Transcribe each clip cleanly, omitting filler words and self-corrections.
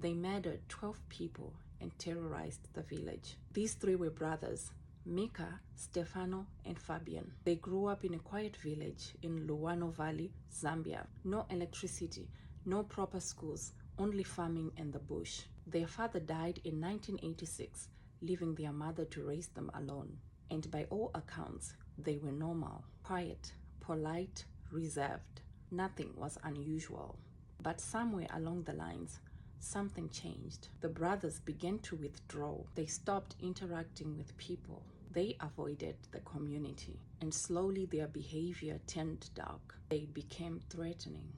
They murdered 12 people and terrorized the village. These three were brothers, Mika, Stefano, and Fabian. They grew up in a quiet village in Luano Valley, Zambia. No electricity, no proper schools, only farming and the bush. Their father died in 1986, leaving their mother to raise them alone. And by all accounts, they were normal, quiet, polite, reserved. Nothing was unusual. But somewhere along the lines, something changed. The brothers began to withdraw. They stopped interacting with people. They avoided the community. And slowly their behavior turned dark. They became threatening,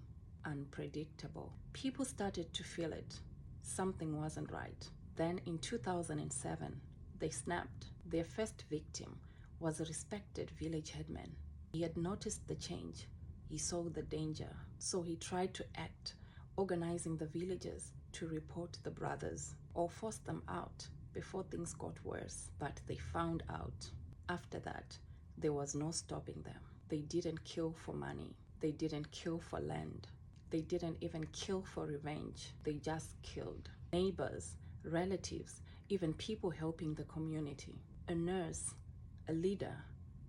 unpredictable. People started to feel it. Something wasn't right. Then in 2007, they snapped. Their first victim was a respected village headman. He had noticed the change. He saw the danger. So he tried to act, organizing the villagers to report the brothers or force them out before things got worse. But they found out. After that, there was no stopping them. They didn't kill for money. They didn't kill for land. They didn't even kill for revenge. They just killed neighbors, relatives, even people helping the community. A nurse, a leader,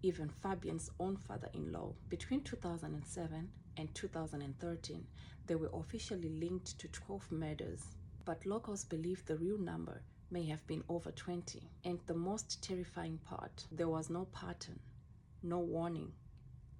even Fabian's own father-in-law. Between 2007 and 2013, they were officially linked to 12 murders. But locals believe the real number may have been over 20. And the most terrifying part, there was no pattern, no warning.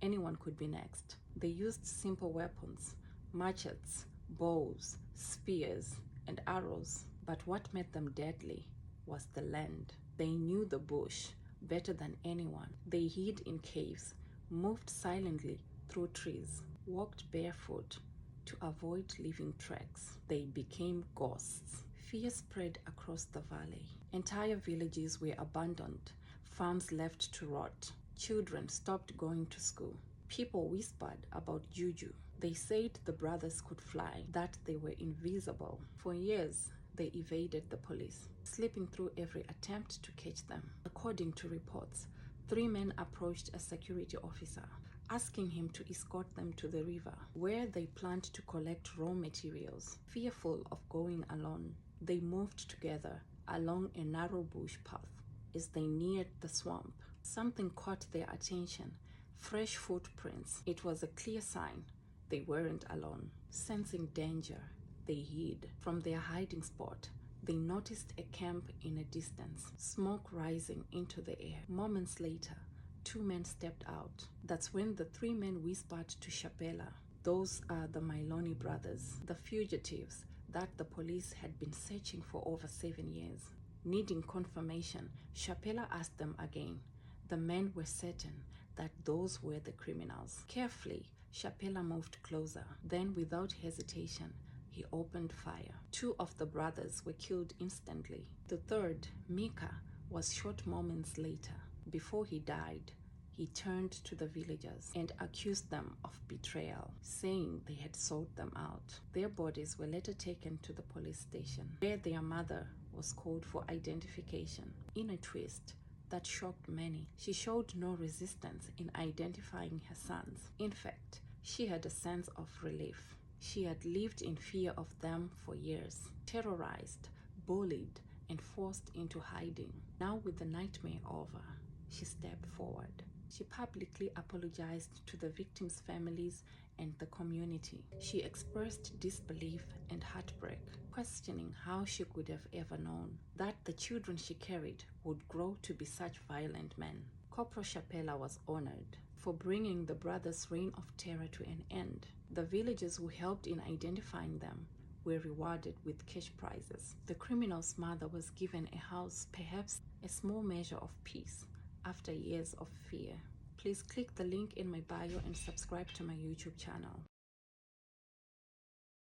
Anyone could be next. They used simple weapons, machetes, bows, spears, and arrows. But what made them deadly was the land. They knew the bush better than anyone. They hid in caves, moved silently through trees, walked barefoot to avoid leaving tracks. They became ghosts. Fear spread across the valley. Entire villages were abandoned, farms left to rot. Children stopped going to school. People whispered about juju. They said the brothers could fly, that they were invisible. For years, they evaded the police, slipping through every attempt to catch them. According to reports, 3 men approached a security officer, asking him to escort them to the river, where they planned to collect raw materials. Fearful of going alone, they moved together along a narrow bush path. As they neared the swamp, something caught their attention. Fresh footprints. It was a clear sign they weren't alone. Sensing danger, they hid. From their hiding spot, they noticed a camp in a distance, smoke rising into the air. Moments later, 2 men stepped out. That's when the 3 men whispered to Chapela. Those are the Miloni brothers, the fugitives that the police had been searching for over 7 years. Needing confirmation, Chapela asked them again. The men were certain that those were the criminals. Carefully, Chapela moved closer. Then, without hesitation, he opened fire. 2 of the brothers were killed instantly. The third, Mika, was shot moments later. Before he died, he turned to the villagers and accused them of betrayal, saying they had sold them out. Their bodies were later taken to the police station, where their mother was called for identification. In a twist that shocked many, she showed no resistance in identifying her sons. In fact, she had a sense of relief. She had lived in fear of them for years, terrorized, bullied, and forced into hiding. Now, with the nightmare over, she stepped forward. She publicly apologized to the victims' families and the community. She expressed disbelief and heartbreak, questioning how she could have ever known that the children she carried would grow to be such violent men. Corporal Chapela was honored for bringing the brothers' reign of terror to an end. The villagers who helped in identifying them were rewarded with cash prizes. The criminal's mother was given a house, perhaps a small measure of peace after years of fear. Please click the link in my bio and subscribe to my YouTube channel.